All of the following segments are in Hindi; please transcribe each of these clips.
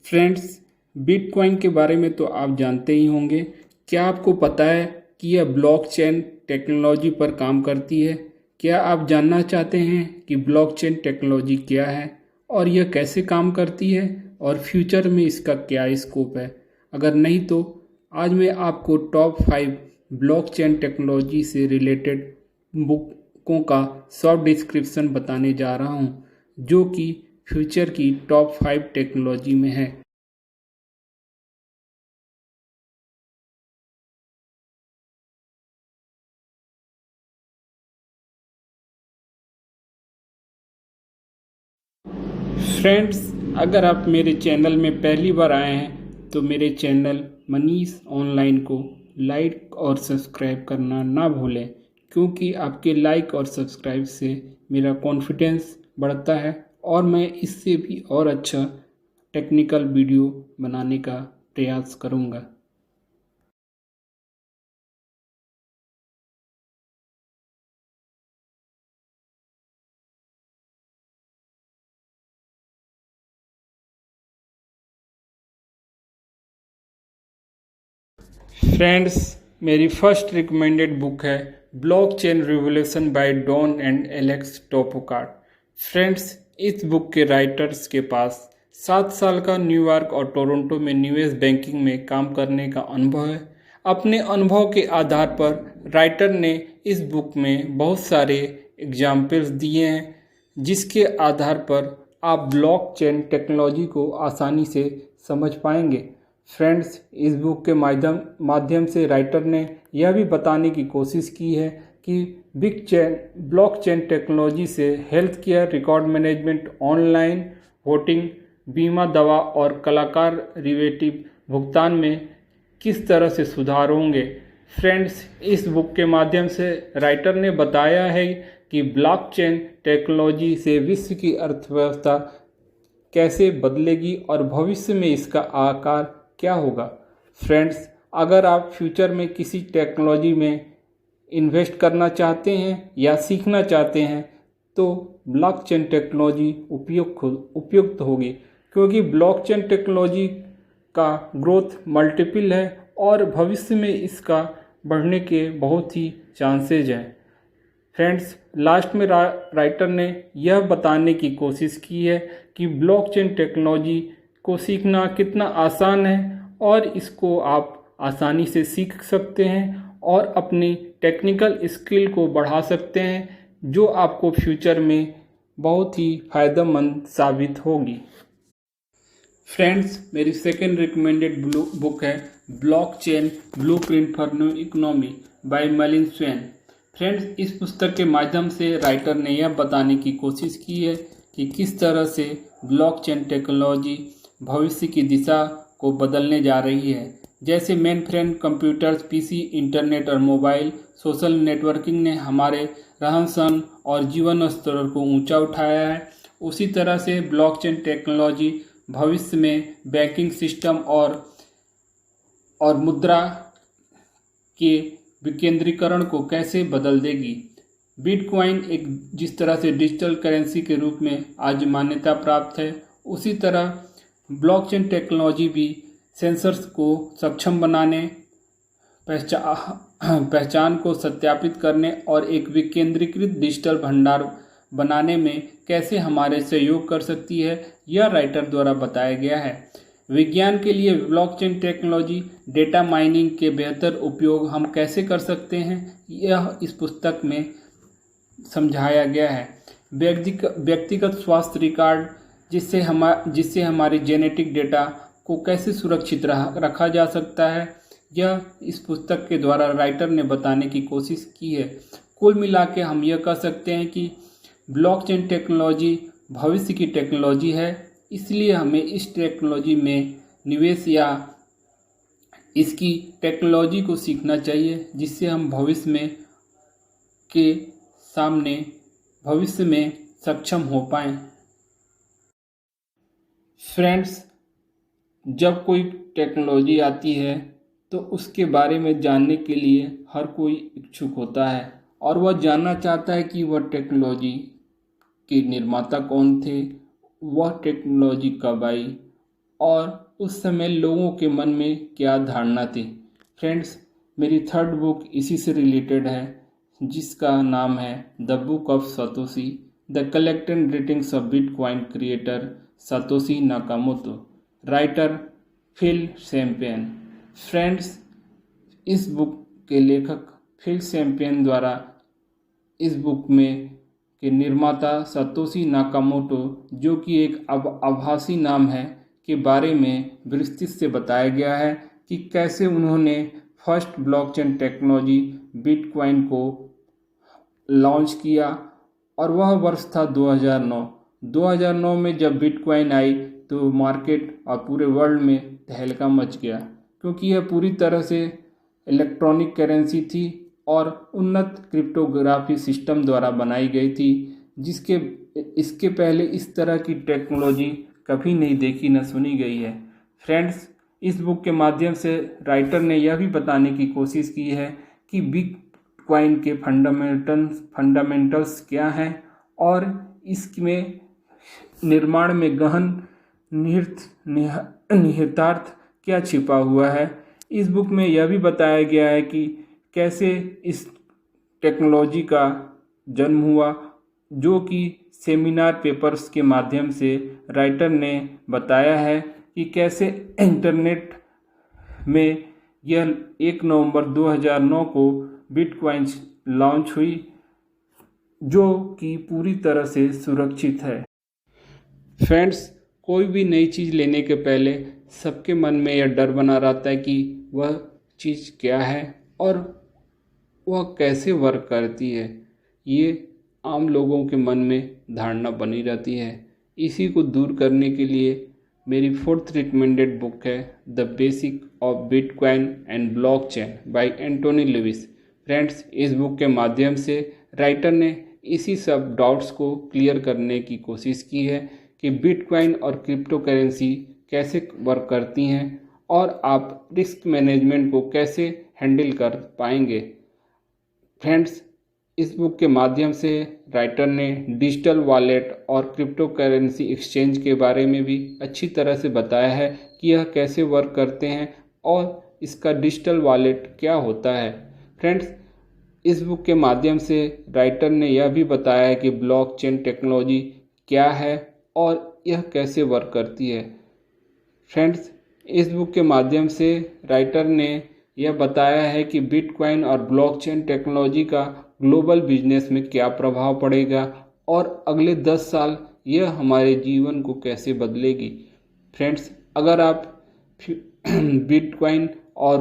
फ्रेंड्स, बिटकॉइन के बारे में तो आप जानते ही होंगे। क्या आपको पता है कि यह ब्लॉकचेन टेक्नोलॉजी पर काम करती है? क्या आप जानना चाहते हैं कि ब्लॉकचेन टेक्नोलॉजी क्या है और यह कैसे काम करती है और फ्यूचर में इसका क्या स्कोप है? अगर नहीं तो आज मैं आपको टॉप 5 ब्लॉकचेन टेक्नोलॉजी से रिलेटेड बुकों का शॉर्ट डिस्क्रिप्शन बताने जा रहा हूँ, जो कि फ्यूचर की टॉप 5 टेक्नोलॉजी में है। फ्रेंड्स, अगर आप मेरे चैनल में पहली बार आए हैं तो मेरे चैनल मनीष ऑनलाइन को लाइक और सब्सक्राइब करना ना भूलें, क्योंकि आपके लाइक और सब्सक्राइब से मेरा कॉन्फिडेंस बढ़ता है और मैं इससे भी और अच्छा टेक्निकल वीडियो बनाने का प्रयास करूंगा। फ्रेंड्स, मेरी फर्स्ट रिकमेंडेड बुक है blockchain revolution by Don and Alex Tapscott. Friends, इस बुक के राइटर्स के पास 7 साल का न्यूयॉर्क और टोरंटो में निवेश बैंकिंग में काम करने का अनुभव है। अपने अनुभव के आधार पर राइटर ने इस बुक में बहुत सारे एग्जाम्पल्स दिए हैं, जिसके आधार पर आप ब्लॉकचेन टेक्नोलॉजी को आसानी से समझ पाएंगे। फ्रेंड्स, इस बुक के माध्यम से राइटर ने यह भी बताने की कोशिश की है कि ब्लॉकचेन टेक्नोलॉजी से health care, record management, online voting, बीमा, दवा और कलाकार रिलेटिव भुगतान में किस तरह से सुधार होंगे। फ्रेंड्स, इस बुक के माध्यम से राइटर ने बताया है कि ब्लॉकचेन टेक्नोलॉजी से विश्व की अर्थव्यवस्था कैसे बदलेगी और भविष्य में इसका आकार क्या होगा। फ्रेंड्स, अगर आप फ्यूचर में किसी टेक्नोलॉजी में इन्वेस्ट करना चाहते हैं या सीखना चाहते हैं तो ब्लॉकचेन टेक्नोलॉजी उपयुक्त होगी, क्योंकि ब्लॉकचेन टेक्नोलॉजी का ग्रोथ मल्टीपल है और भविष्य में इसका बढ़ने के बहुत ही चांसेज हैं। फ्रेंड्स, लास्ट में राइटर ने यह बताने की कोशिश की है कि ब्लॉकचेन टेक्नोलॉजी को सीखना कितना आसान है और इसको आप आसानी से सीख सकते हैं और अपनी टेक्निकल स्किल को बढ़ा सकते हैं, जो आपको फ्यूचर में बहुत ही फायदेमंद साबित होगी। फ्रेंड्स, मेरी सेकेंड रिकमेंडेड बुक है blockchain blueprint for new economy bye मलिन स्वेन। फ्रेंड्स, इस पुस्तक के माध्यम से राइटर ने यह बताने की कोशिश की है कि किस तरह से ब्लॉकचेन टेक्नोलॉजी भविष्य की दिशा को बदलने जा रही है। जैसे main frame computers, PC, internet और मोबाइल सोशल नेटवर्किंग ने हमारे रहन सहन और जीवन स्तर को ऊंचा उठाया है, उसी तरह से ब्लॉकचेन टेक्नोलॉजी भविष्य में बैंकिंग सिस्टम और मुद्रा के विकेंद्रीकरण को कैसे बदल देगी। बिटकॉइन एक जिस तरह से डिजिटल करेंसी के रूप में आज मान्यता प्राप्त है, उसी तरह ब्लॉकचेन टेक्नोलॉजी भी सेंसर्स को सक्षम बनाने, पहचान को सत्यापित करने और एक विकेंद्रीकृत डिजिटल भंडार बनाने में कैसे हमारे सहयोग कर सकती है, यह राइटर द्वारा बताया गया है। विज्ञान के लिए ब्लॉकचेन टेक्नोलॉजी, डेटा माइनिंग के बेहतर उपयोग हम कैसे कर सकते हैं, यह इस पुस्तक में समझाया गया है। व्यक्तिगत स्वास्थ्य रिकॉर्ड, जिससे हमारे जेनेटिक डेटा को कैसे सुरक्षित रखा जा सकता है, यह इस पुस्तक के द्वारा राइटर ने बताने की कोशिश की है। कुल मिला के हम यह कह सकते हैं कि ब्लॉकचेन टेक्नोलॉजी भविष्य की टेक्नोलॉजी है, इसलिए हमें इस टेक्नोलॉजी में निवेश या इसकी टेक्नोलॉजी को सीखना चाहिए, जिससे हम भविष्य में सक्षम हो पाएं। फ्रेंड्स, जब कोई टेक्नोलॉजी आती है तो उसके बारे में जानने के लिए हर कोई इच्छुक होता है और वह जानना चाहता है कि वह टेक्नोलॉजी के निर्माता कौन थे, वह टेक्नोलॉजी कब आई और उस समय लोगों के मन में क्या धारणा थी। फ्रेंड्स, मेरी थर्ड बुक इसी से रिलेटेड है, जिसका नाम है the book of Satoshi, the collected writings of bitcoin creator Satoshi Nakamoto, writer Phil Champion. Friends, इस बुक के लेखक फिल सैम्पियन द्वारा इस बुक में के निर्माता सातोशी नाकामोटो, जो कि एक आभासी नाम है, के बारे में विस्तृत से बताया गया है कि कैसे उन्होंने फर्स्ट ब्लॉकचेन टेक्नोलॉजी बिटकॉइन को लॉन्च किया। और वह वर्ष था 2009। 2009 में जब बिटकॉइन आई तो मार्केट और पूरे वर्ल्ड में तहलका मच गया, क्योंकि यह पूरी तरह से इलेक्ट्रॉनिक करेंसी थी और उन्नत क्रिप्टोग्राफी सिस्टम द्वारा बनाई गई थी, इसके पहले इस तरह की टेक्नोलॉजी कभी नहीं देखी न सुनी गई है। फ्रेंड्स, इस बुक के माध्यम से राइटर ने यह भी बताने की कोशिश की है कि बिटकॉइन के फंडामेंटल्स क्या हैं और इसमें निर्माण में गहन निहितार्थ क्या छिपा हुआ है। इस बुक में यह भी बताया गया है कि कैसे इस टेक्नोलॉजी का जन्म हुआ, जो कि सेमिनार पेपर्स के माध्यम से राइटर ने बताया है कि कैसे इंटरनेट में यह 1 नवंबर 2009 को बिटकॉइन लॉन्च हुई, जो कि पूरी तरह से सुरक्षित है। फ्रेंड्स, कोई भी नई चीज़ लेने के पहले सबके मन में यह डर बना रहता है कि वह चीज़ क्या है और वह कैसे वर्क करती है। ये आम लोगों के मन में धारणा बनी रहती है। इसी को दूर करने के लिए मेरी फोर्थ रिकमेंडेड बुक है the basic of bitcoin and blockchain by Antony Lewis. Friends, इस बुक के माध्यम से राइटर ने इसी सब डाउट्स को क्लियर करने की कोशिश की है कि बिटकॉइन और क्रिप्टो करेंसी कैसे वर्क करती हैं और आप रिस्क मैनेजमेंट को कैसे हैंडल कर पाएंगे। फ्रेंड्स, इस बुक के माध्यम से राइटर ने डिजिटल वॉलेट और क्रिप्टो करेंसी एक्सचेंज के बारे में भी अच्छी तरह से बताया है कि यह कैसे वर्क करते हैं और इसका डिजिटल वॉलेट क्या होता है। फ्रेंड्स, इस बुक के माध्यम से राइटर ने यह भी बताया है कि ब्लॉकचेन टेक्नोलॉजी क्या है और यह कैसे वर्क करती है। फ्रेंड्स, इस बुक के माध्यम से राइटर ने यह बताया है कि बिटकॉइन और ब्लॉकचेन टेक्नोलॉजी का ग्लोबल बिजनेस में क्या प्रभाव पड़ेगा और अगले 10 साल यह हमारे जीवन को कैसे बदलेगी। फ्रेंड्स, अगर आप बिटकॉइन और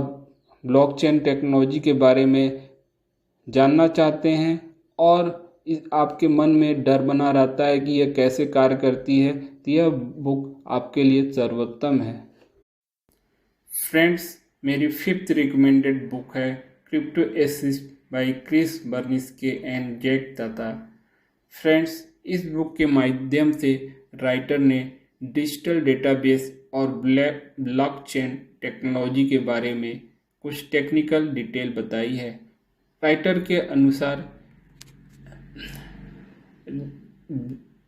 ब्लॉकचेन टेक्नोलॉजी के बारे में जानना चाहते हैं और आपके मन में डर बना रहता है कि यह कैसे कार्य करती है, तो यह बुक आपके लिए सर्वोत्तम है। फ्रेंड्स, मेरी फिफ्थ रिकमेंडेड बुक है क्रिप्टो एसिस by Chris Burniske and Jack Tatar. Friends, इस बुक के माध्यम से राइटर ने डिजिटल डेटाबेस और ब्लॉकचेन टेक्नोलॉजी के बारे में कुछ टेक्निकल डिटेल बताई है। राइटर के अनुसार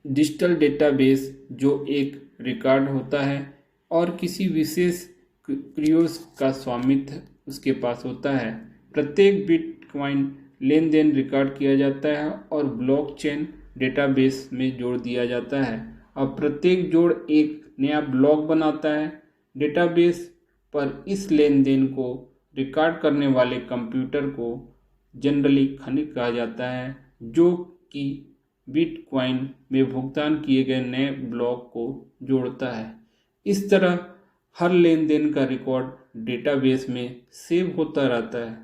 डिजिटल डेटाबेस जो एक रिकॉर्ड होता है और किसी विशेष क्रियोस का स्वामित्व उसके पास होता है। प्रत्येक बिटकॉइन लेन देन रिकॉर्ड किया जाता है और ब्लॉकचेन डेटाबेस में जोड़ दिया जाता है और प्रत्येक जोड़ एक नया ब्लॉक बनाता है। डेटाबेस पर इस लेन देन को रिकॉर्ड करने वाले कंप्यूटर को जनरली खनिक कहा जाता है, जो कि बिटकॉइन में भुगतान किए गए नए ब्लॉक को जोड़ता है। इस तरह हर लेन देन का रिकॉर्ड डेटाबेस में सेव होता रहता है,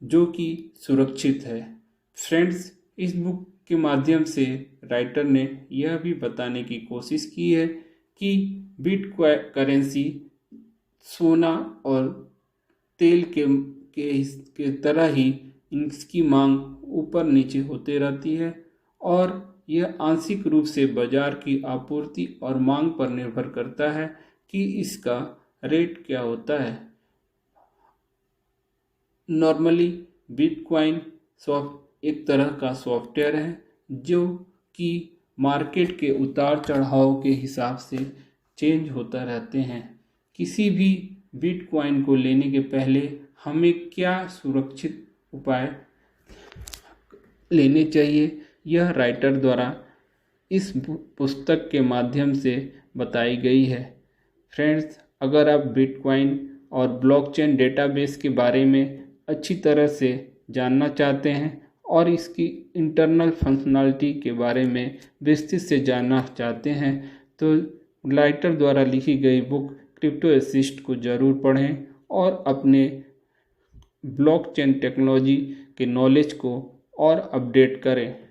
जो कि सुरक्षित है। फ्रेंड्स, इस बुक के माध्यम से राइटर ने यह भी बताने की कोशिश की है कि बिटकॉइन करेंसी सोना और तेल के तरह ही इसकी मांग ऊपर नीचे होते रहती है और यह आंशिक रूप से बाजार की आपूर्ति और मांग पर निर्भर करता है कि इसका रेट क्या होता है। नॉर्मली बिटकॉइन एक तरह का सॉफ्टवेयर है जो कि मार्केट के उतार चढ़ाव के हिसाब से चेंज होता रहते हैं। किसी भी बिटकॉइन को लेने के पहले हमें क्या सुरक्षित उपाय लेने चाहिए, यह राइटर द्वारा इस पुस्तक के माध्यम से बताई गई है। फ्रेंड्स, अगर आप बिटकॉइन और ब्लॉकचेन डेटाबेस के बारे में अच्छी तरह से जानना चाहते हैं और इसकी इंटरनल फंक्शनैलिटी के बारे में विस्तृत से जानना चाहते हैं तो राइटर द्वारा लिखी गई बुक क्रिप्टो असिस्ट को ज़रूर पढ़ें और अपने ब्लॉकचेन टेक्नोलॉजी के नॉलेज को और अपडेट करें।